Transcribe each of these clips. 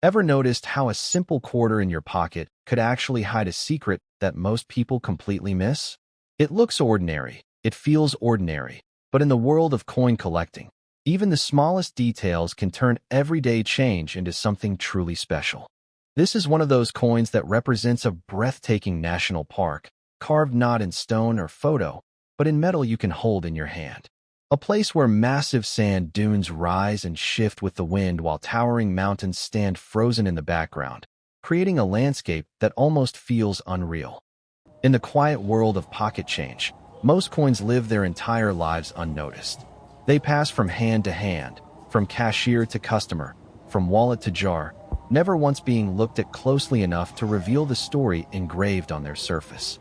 Ever noticed how a simple quarter in your pocket could actually hide a secret that most people completely miss? It looks ordinary, it feels ordinary, but in the world of coin collecting, even the smallest details can turn everyday change into something truly special. This is one of those coins that represents a breathtaking national park, carved not in stone or photo, but in metal you can hold in your hand. A place where massive sand dunes rise and shift with the wind while towering mountains stand frozen in the background, creating a landscape that almost feels unreal. In the quiet world of pocket change, most coins live their entire lives unnoticed. They pass from hand to hand, from cashier to customer, from wallet to jar, never once being looked at closely enough to reveal the story engraved on their surface.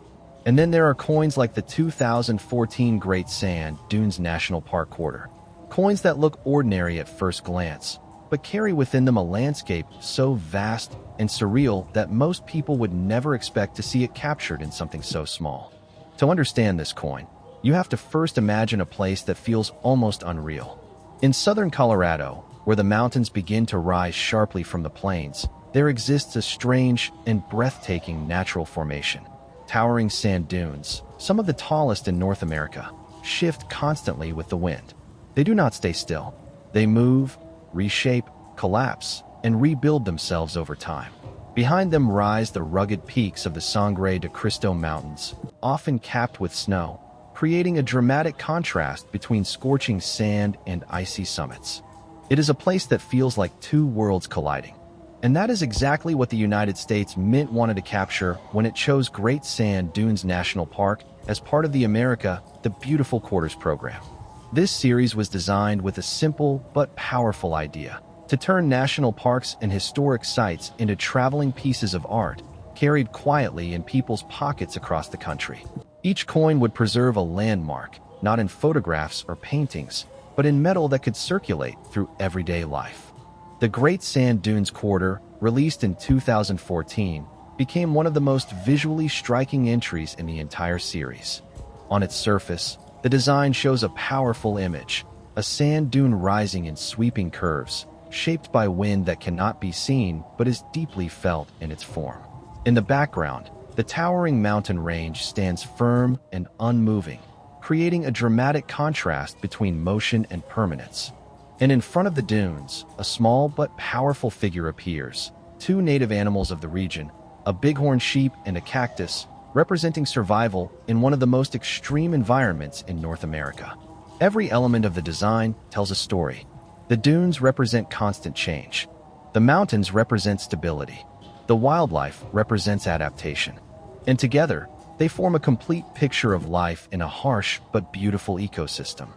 And then there are coins like the 2014 Great Sand Dunes National Park Quarter. Coins that look ordinary at first glance, but carry within them a landscape so vast and surreal that most people would never expect to see it captured in something so small. To understand this coin, you have to first imagine a place that feels almost unreal. In southern Colorado, where the mountains begin to rise sharply from the plains, there exists a strange and breathtaking natural formation. Towering sand dunes, some of the tallest in North America, shift constantly with the wind. They do not stay still. They move, reshape, collapse, and rebuild themselves over time. Behind them rise the rugged peaks of the Sangre de Cristo Mountains, often capped with snow, creating a dramatic contrast between scorching sand and icy summits. It is a place that feels like two worlds colliding. And that is exactly what the United States Mint wanted to capture when it chose Great Sand Dunes National Park as part of the America the Beautiful Quarters program. This series was designed with a simple but powerful idea: to turn national parks and historic sites into traveling pieces of art, carried quietly in people's pockets across the country. Each coin would preserve a landmark, not in photographs or paintings, but in metal that could circulate through everyday life. The Great Sand Dunes Quarter, released in 2014, became one of the most visually striking entries in the entire series. On its surface, the design shows a powerful image, a sand dune rising in sweeping curves, shaped by wind that cannot be seen but is deeply felt in its form. In the background, the towering mountain range stands firm and unmoving, creating a dramatic contrast between motion and permanence. And in front of the dunes, a small but powerful figure appears, two native animals of the region, a bighorn sheep and a cactus, representing survival in one of the most extreme environments in North America. Every element of the design tells a story. The dunes represent constant change. The mountains represent stability. The wildlife represents adaptation. And together, they form a complete picture of life in a harsh but beautiful ecosystem.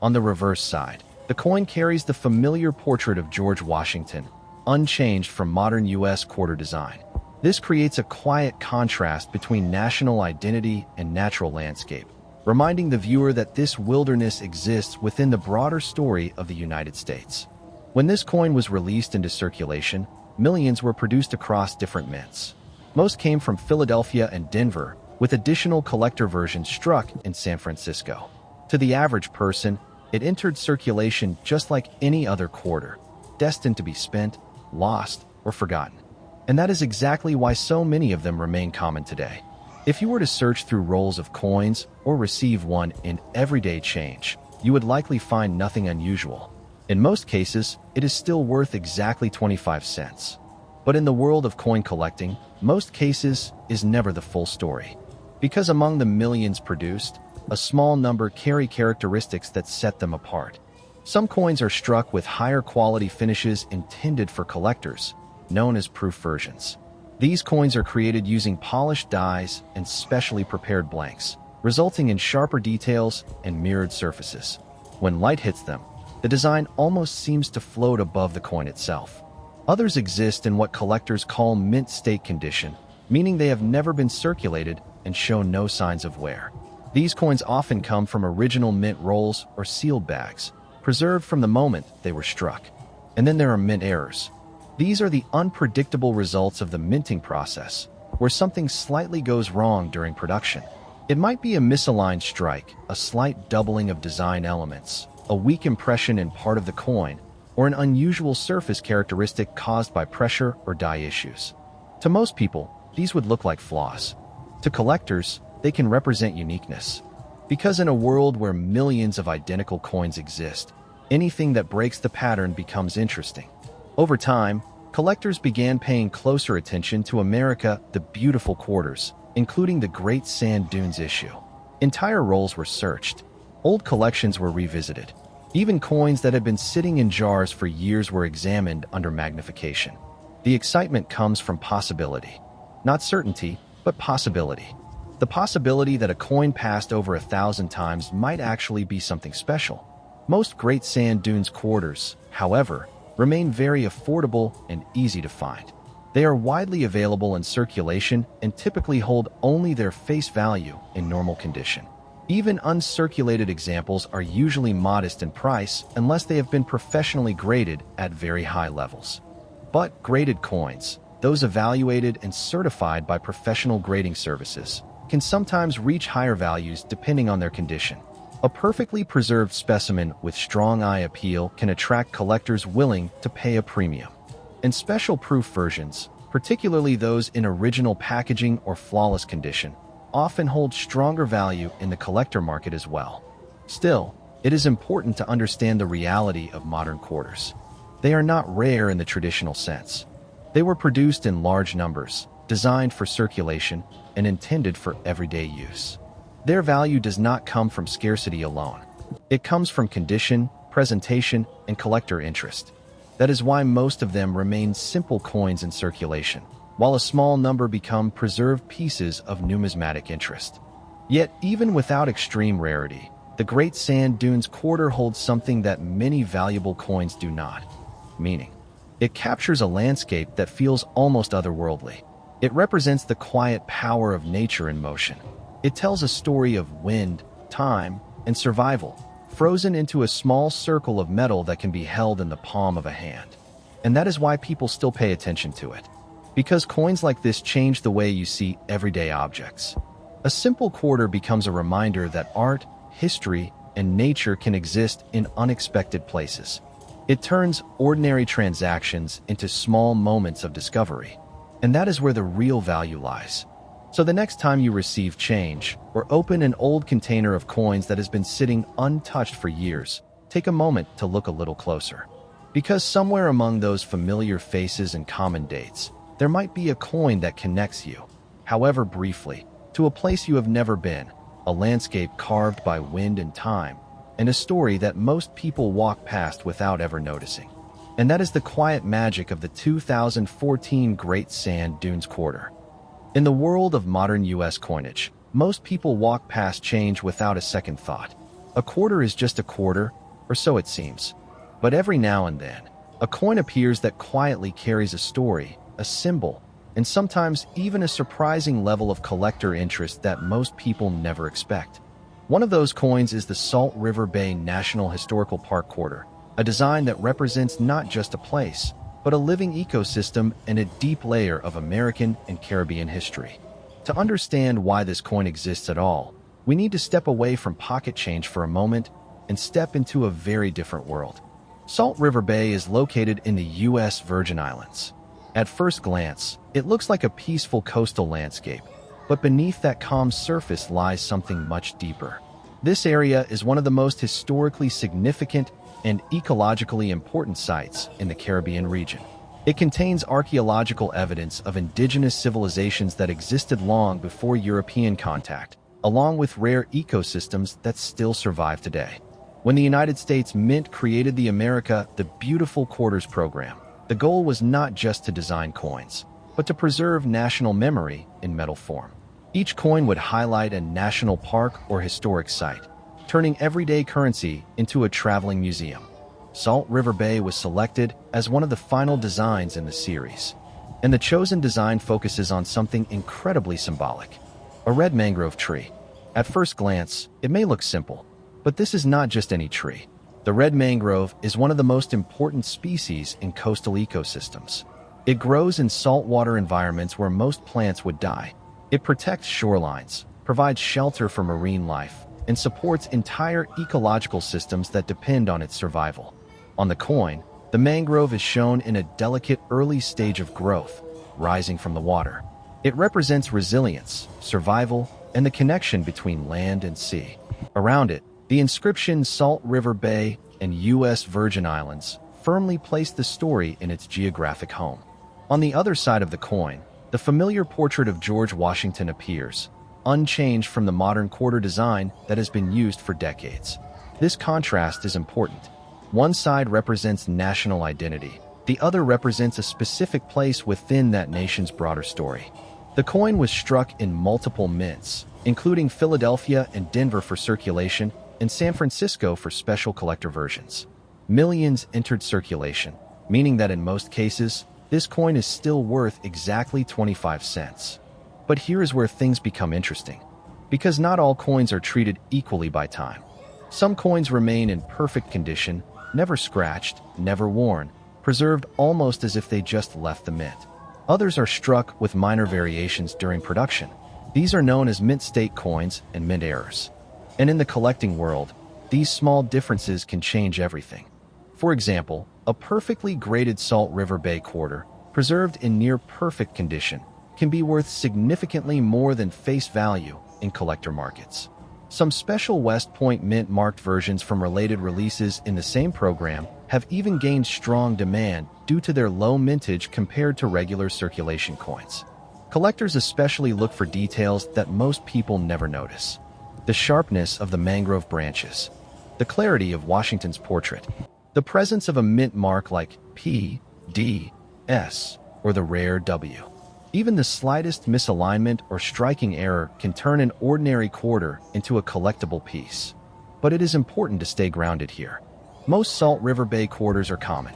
On the reverse side, the coin carries the familiar portrait of George Washington, unchanged from modern U.S. quarter design. This creates a quiet contrast between national identity and natural landscape, reminding the viewer that this wilderness exists within the broader story of the United States. When this coin was released into circulation, millions were produced across different mints. Most came from Philadelphia and Denver, with additional collector versions struck in San Francisco. To the average person, it entered circulation just like any other quarter, destined to be spent, lost, or forgotten. And that is exactly why so many of them remain common today. If you were to search through rolls of coins or receive one in everyday change, you would likely find nothing unusual. In most cases, it is still worth exactly 25 cents. But in the world of coin collecting, most cases is never the full story. Because among the millions produced, a small number carry characteristics that set them apart. Some coins are struck with higher quality finishes intended for collectors, known as proof versions. These coins are created using polished dies and specially prepared blanks, resulting in sharper details and mirrored surfaces. When light hits them, the design almost seems to float above the coin itself. Others exist in what collectors call mint state condition, meaning they have never been circulated and show no signs of wear. These coins often come from original mint rolls or sealed bags, preserved from the moment they were struck. And then there are mint errors. These are the unpredictable results of the minting process, where something slightly goes wrong during production. It might be a misaligned strike, a slight doubling of design elements, a weak impression in part of the coin, or an unusual surface characteristic caused by pressure or dye issues. To most people, these would look like flaws. To collectors, they can represent uniqueness. Because in a world where millions of identical coins exist, anything that breaks the pattern becomes interesting. Over time, collectors began paying closer attention to America the Beautiful quarters, including the Great Sand Dunes issue. Entire rolls were searched. Old collections were revisited. Even coins that had been sitting in jars for years were examined under magnification. The excitement comes from possibility. Not certainty, but possibility. The possibility that a coin passed over 1,000 times might actually be something special. Most Great Sand Dunes quarters, however, remain very affordable and easy to find. They are widely available in circulation and typically hold only their face value in normal condition. Even uncirculated examples are usually modest in price unless they have been professionally graded at very high levels. But graded coins, those evaluated and certified by professional grading services, can sometimes reach higher values depending on their condition. A perfectly preserved specimen with strong eye appeal can attract collectors willing to pay a premium. And special proof versions, particularly those in original packaging or flawless condition, often hold stronger value in the collector market as well. Still, it is important to understand the reality of modern quarters. They are not rare in the traditional sense. They were produced in large numbers, designed for circulation, and intended for everyday use. Their value does not come from scarcity alone. It comes from condition, presentation, and collector interest. That is why most of them remain simple coins in circulation, while a small number become preserved pieces of numismatic interest. Yet, even without extreme rarity, the Great Sand Dunes quarter holds something that many valuable coins do not: meaning. It captures a landscape that feels almost otherworldly. It represents the quiet power of nature in motion. It tells a story of wind, time, and survival, frozen into a small circle of metal that can be held in the palm of a hand. And that is why people still pay attention to it. Because coins like this change the way you see everyday objects. A simple quarter becomes a reminder that art, history, and nature can exist in unexpected places. It turns ordinary transactions into small moments of discovery. And that is where the real value lies. So the next time you receive change or open an old container of coins that has been sitting untouched for years, take a moment to look a little closer. Because somewhere among those familiar faces and common dates, there might be a coin that connects you, however briefly, to a place you have never been, a landscape carved by wind and time, and a story that most people walk past without ever noticing. And that is the quiet magic of the 2014 Great Sand Dunes quarter. In the world of modern U.S. coinage, most people walk past change without a second thought. A quarter is just a quarter, or so it seems. But every now and then, a coin appears that quietly carries a story, a symbol, and sometimes even a surprising level of collector interest that most people never expect. One of those coins is the Salt River Bay National Historical Park quarter, a design that represents not just a place, but a living ecosystem and a deep layer of American and Caribbean history. To understand why this coin exists at all, we need to step away from pocket change for a moment and step into a very different world. Salt River Bay is located in the U.S. Virgin Islands. At first glance, it looks like a peaceful coastal landscape, but beneath that calm surface lies something much deeper. This area is one of the most historically significant and ecologically important sites in the Caribbean region. It contains archaeological evidence of indigenous civilizations that existed long before European contact, along with rare ecosystems that still survive today. When the United States Mint created the America the Beautiful Quarters program, the goal was not just to design coins, but to preserve national memory in metal form. Each coin would highlight a national park or historic site, turning everyday currency into a traveling museum. Salt River Bay was selected as one of the final designs in the series, and the chosen design focuses on something incredibly symbolic: a red mangrove tree. At first glance, it may look simple, but this is not just any tree. The red mangrove is one of the most important species in coastal ecosystems. It grows in saltwater environments where most plants would die. It protects shorelines, provides shelter for marine life, and supports entire ecological systems that depend on its survival. On the coin, The mangrove is shown in a delicate early stage of growth, rising from the water. It represents resilience, survival, and the connection between land and sea. Around it, the inscription Salt River Bay and U.S. Virgin Islands firmly place the story in its geographic home. On the other side of the coin, the familiar portrait of George Washington appears, unchanged from the modern quarter design that has been used for decades. This contrast is important. One side represents national identity, the other represents a specific place within that nation's broader story. The coin was struck in multiple mints, including Philadelphia and Denver for circulation and San Francisco for special collector versions. Millions entered circulation, meaning that in most cases, this coin is still worth exactly 25 cents. But here is where things become interesting, because not all coins are treated equally by time. Some coins remain in perfect condition, never scratched, never worn, preserved almost as if they just left the mint. Others are struck with minor variations during production. These are known as mint state coins and mint errors. And in the collecting world, these small differences can change everything. For example, a perfectly graded Salt River Bay quarter, preserved in near-perfect condition, can be worth significantly more than face value in collector markets. Some special West Point mint-marked versions from related releases in the same program have even gained strong demand due to their low mintage compared to regular circulation coins. Collectors especially look for details that most people never notice. The sharpness of the mangrove branches, the clarity of Washington's portrait, the presence of a mint mark like P, D, S, or the rare W. Even the slightest misalignment or striking error can turn an ordinary quarter into a collectible piece. But it is important to stay grounded here. Most Salt River Bay quarters are common.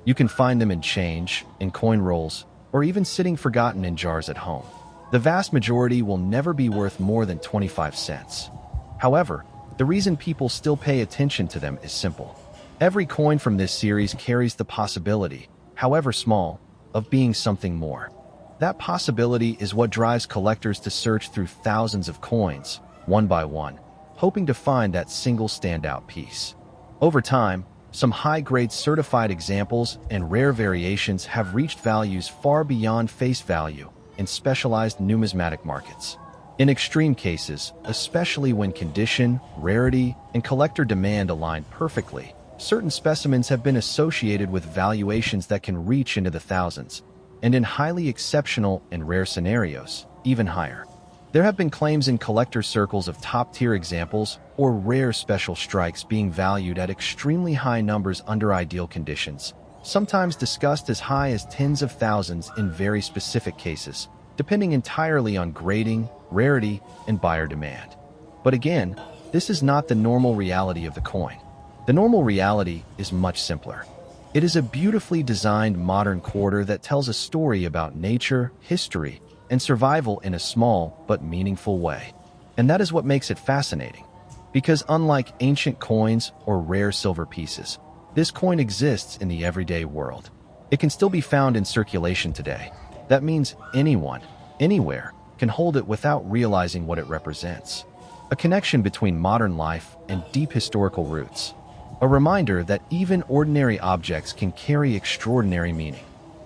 You can find them in change, in coin rolls, or even sitting forgotten in jars at home. The vast majority will never be worth more than 25 cents. However, the reason people still pay attention to them is simple. Every coin from this series carries the possibility, however small, of being something more. That possibility is what drives collectors to search through thousands of coins, one by one, hoping to find that single standout piece. Over time, some high-grade certified examples and rare variations have reached values far beyond face value in specialized numismatic markets. In extreme cases, especially when condition, rarity, and collector demand align perfectly, certain specimens have been associated with valuations that can reach into the thousands, and in highly exceptional and rare scenarios, even higher. There have been claims in collector circles of top-tier examples or rare special strikes being valued at extremely high numbers under ideal conditions, sometimes discussed as high as tens of thousands in very specific cases, depending entirely on grading, rarity, and buyer demand. But again, this is not the normal reality of the coin. The normal reality is much simpler. It is a beautifully designed modern quarter that tells a story about nature, history, and survival in a small but meaningful way. And that is what makes it fascinating. Because unlike ancient coins or rare silver pieces, this coin exists in the everyday world. It can still be found in circulation today. That means anyone, anywhere, can hold it without realizing what it represents. A connection between modern life and deep historical roots. A reminder that even ordinary objects can carry extraordinary meaning.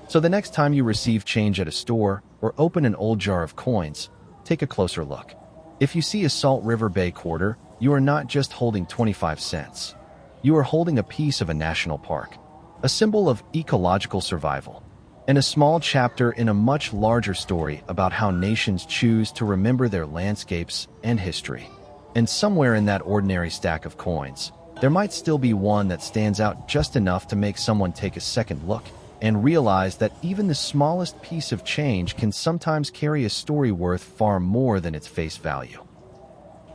So the next time you receive change at a store or open an old jar of coins, take a closer look. If you see a Salt River Bay quarter, you are not just holding 25 cents. You are holding a piece of a national park, a symbol of ecological survival, and a small chapter in a much larger story about how nations choose to remember their landscapes and history. And somewhere in that ordinary stack of coins, there might still be one that stands out just enough to make someone take a second look and realize that even the smallest piece of change can sometimes carry a story worth far more than its face value.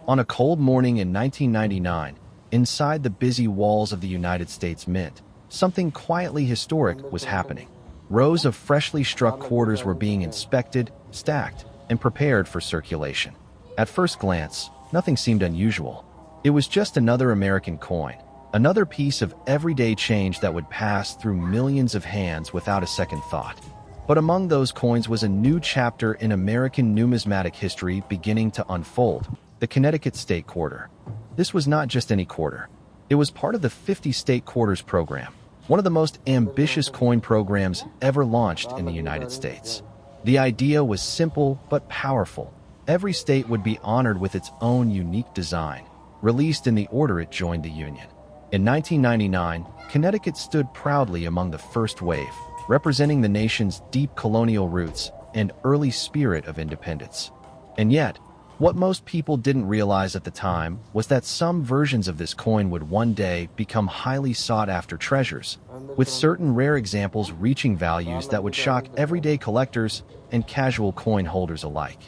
On a cold morning in 1999, inside the busy walls of the United States Mint, something quietly historic was happening. Rows of freshly struck quarters were being inspected, stacked, and prepared for circulation. At first glance, nothing seemed unusual. It was just another American coin, another piece of everyday change that would pass through millions of hands without a second thought. But among those coins was a new chapter in American numismatic history beginning to unfold, the Connecticut State Quarter. This was not just any quarter. It was part of the 50 State Quarters program, one of the most ambitious coin programs ever launched in the United States. The idea was simple but powerful. Every state would be honored with its own unique design, released in the order it joined the Union. In 1999, Connecticut stood proudly among the first wave, representing the nation's deep colonial roots and early spirit of independence. And yet, what most people didn't realize at the time was that some versions of this coin would one day become highly sought-after treasures, with certain rare examples reaching values that would shock everyday collectors and casual coin holders alike.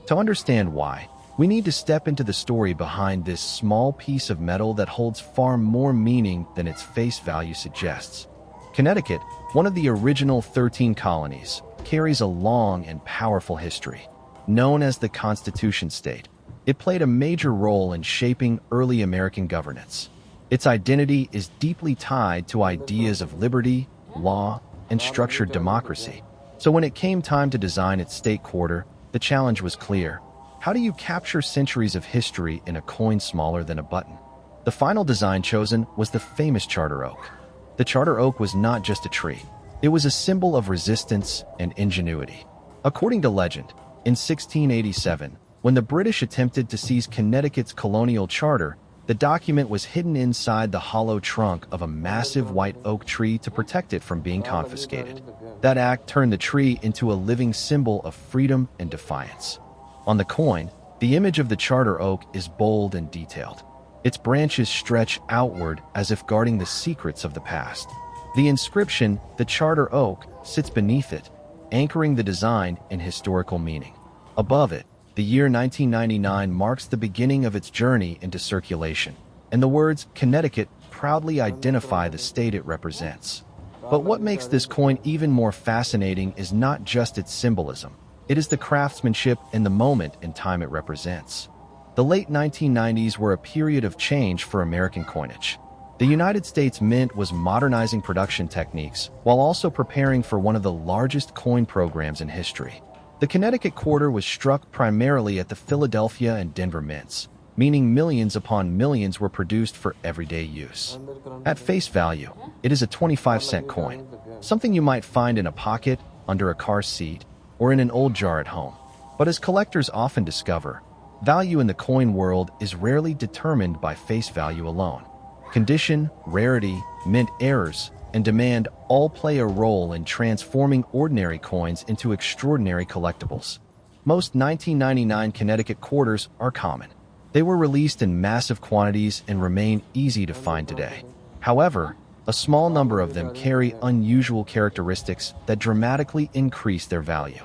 To understand why, we need to step into the story behind this small piece of metal that holds far more meaning than its face value suggests. Connecticut, one of the original 13 colonies, carries a long and powerful history. Known as the Constitution State, it played a major role in shaping early American governance. Its identity is deeply tied to ideas of liberty, law, and structured democracy. So when it came time to design its state quarter, the challenge was clear. How do you capture centuries of history in a coin smaller than a button? The final design chosen was the famous charter oak. The charter oak was not just a tree. It was a symbol of resistance and ingenuity. According to legend, in 1687, when the British attempted to seize Connecticut's colonial charter, the document was hidden inside the hollow trunk of a massive white oak tree to protect it from being confiscated. That act turned the tree into a living symbol of freedom and defiance. On the coin, the image of the charter oak is bold and detailed. Its branches stretch outward as if guarding the secrets of the past. The inscription, "The Charter Oak," sits beneath it, anchoring the design in historical meaning. Above it, the year 1999 marks the beginning of its journey into circulation, and the words Connecticut proudly identify the state it represents. But what makes this coin even more fascinating is not just its symbolism. It is the craftsmanship and the moment in time it represents. The late 1990s were a period of change for American coinage. The United States Mint was modernizing production techniques while also preparing for one of the largest coin programs in history. The Connecticut quarter was struck primarily at the Philadelphia and Denver mints, meaning millions upon millions were produced for everyday use. At face value, it is a 25-cent coin, something you might find in a pocket, under a car seat, or in an old jar at home. But as collectors often discover, value in the coin world is rarely determined by face value alone. Condition, rarity, mint errors, and demand all play a role in transforming ordinary coins into extraordinary collectibles. Most 1999 Connecticut quarters are common. They were released in massive quantities and remain easy to find today. However, a small number of them carry unusual characteristics that dramatically increase their value.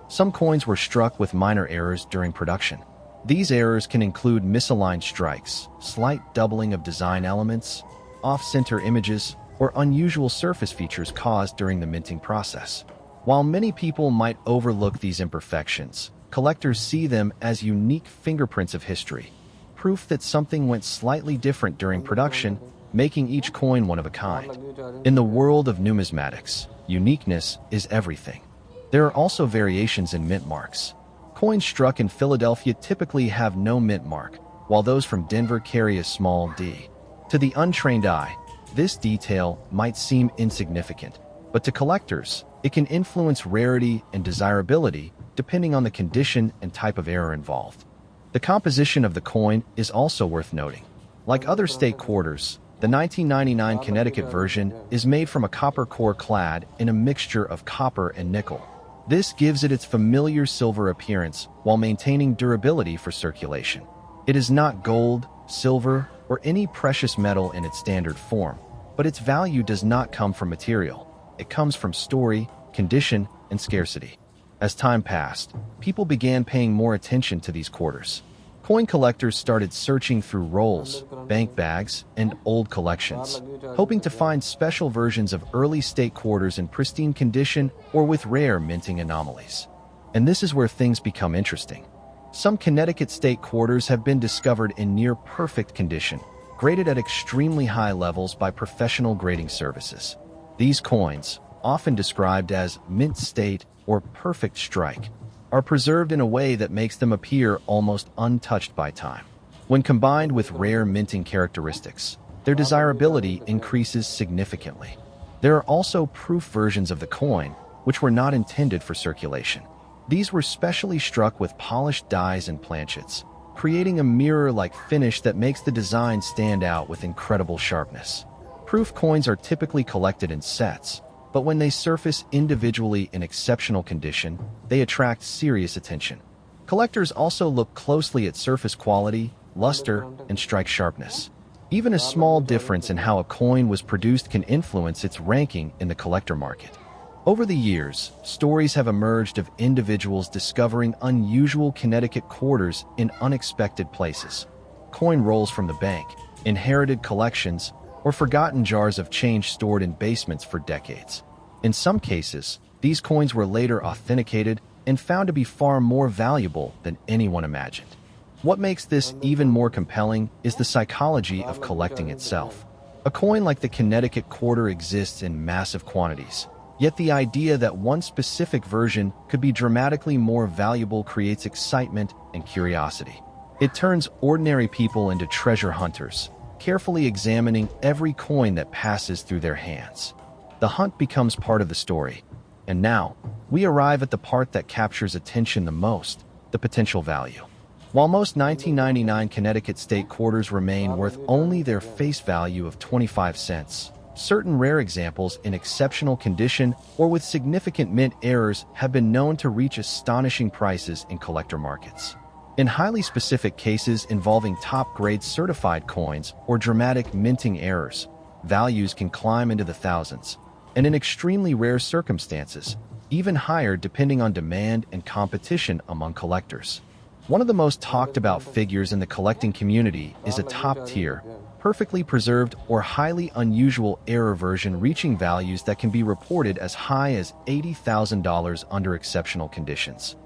Some coins were struck with minor errors during production. These errors can include misaligned strikes, slight doubling of design elements, off-center images, or unusual surface features caused during the minting process. While many people might overlook these imperfections, collectors see them as unique fingerprints of history, proof that something went slightly different during production, making each coin one of a kind. In the world of numismatics, uniqueness is everything. There are also variations in mint marks. Coins struck in Philadelphia typically have no mint mark, while those from Denver carry a small D. To the untrained eye, this detail might seem insignificant, but to collectors, it can influence rarity and desirability depending on the condition and type of error involved. The composition of the coin is also worth noting. Like other state quarters, the 1999 Connecticut version is made from a copper core clad in a mixture of copper and nickel. This gives it its familiar silver appearance while maintaining durability for circulation. It is not gold, silver, or any precious metal in its standard form, but its value does not come from material. It comes from story, condition, and scarcity. As time passed, people began paying more attention to these quarters. Coin collectors started searching through rolls, bank bags, and old collections, hoping to find special versions of early state quarters in pristine condition or with rare minting anomalies. And this is where things become interesting. Some Connecticut state quarters have been discovered in near-perfect condition, graded at extremely high levels by professional grading services. These coins, often described as mint state or perfect strike, are preserved in a way that makes them appear almost untouched by time. When combined with rare minting characteristics, their desirability increases significantly. There are also proof versions of the coin, which were not intended for circulation. These were specially struck with polished dies and planchets, creating a mirror-like finish that makes the design stand out with incredible sharpness. Proof coins are typically collected in sets, but when they surface individually in exceptional condition, they attract serious attention. Collectors also look closely at surface quality, luster, and strike sharpness. Even a small difference in how a coin was produced can influence its ranking in the collector market. Over the years, stories have emerged of individuals discovering unusual Connecticut quarters in unexpected places. Coin rolls from the bank, inherited collections, or forgotten jars of change stored in basements for decades. In some cases, these coins were later authenticated and found to be far more valuable than anyone imagined. What makes this even more compelling is the psychology of collecting itself. A coin like the Connecticut quarter exists in massive quantities, yet the idea that one specific version could be dramatically more valuable creates excitement and curiosity. It turns ordinary people into treasure hunters, carefully examining every coin that passes through their hands. The hunt becomes part of the story. And now, we arrive at the part that captures attention the most, the potential value. While most 1999 Connecticut state quarters remain worth only their face value of 25 cents, certain rare examples in exceptional condition or with significant mint errors have been known to reach astonishing prices in collector markets. In highly specific cases involving top-grade certified coins or dramatic minting errors, values can climb into the thousands, and in extremely rare circumstances, even higher depending on demand and competition among collectors. One of the most talked about figures in the collecting community is a top-tier, perfectly preserved or highly unusual error version reaching values that can be reported as high as $80,000 under exceptional conditions.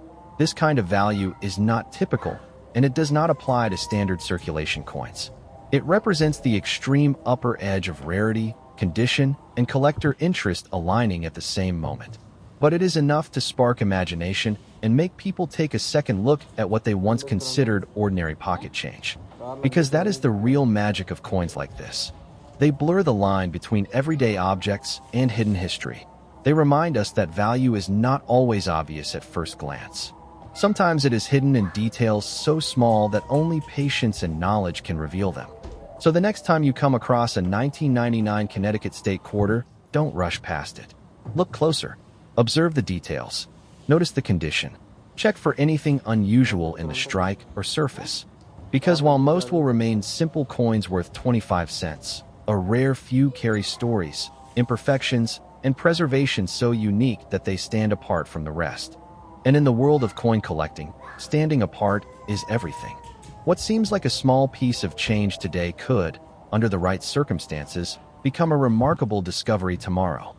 This kind of value is not typical, and it does not apply to standard circulation coins. It represents the extreme upper edge of rarity, condition, and collector interest aligning at the same moment. But it is enough to spark imagination and make people take a second look at what they once considered ordinary pocket change. Because that is the real magic of coins like this. They blur the line between everyday objects and hidden history. They remind us that value is not always obvious at first glance. Sometimes it is hidden in details so small that only patience and knowledge can reveal them. So the next time you come across a 1999 Connecticut state quarter, don't rush past it. Look closer. Observe the details. Notice the condition. Check for anything unusual in the strike or surface. Because while most will remain simple coins worth 25 cents, a rare few carry stories, imperfections, and preservation so unique that they stand apart from the rest. And in the world of coin collecting, standing apart is everything. What seems like a small piece of change today could, under the right circumstances, become a remarkable discovery tomorrow.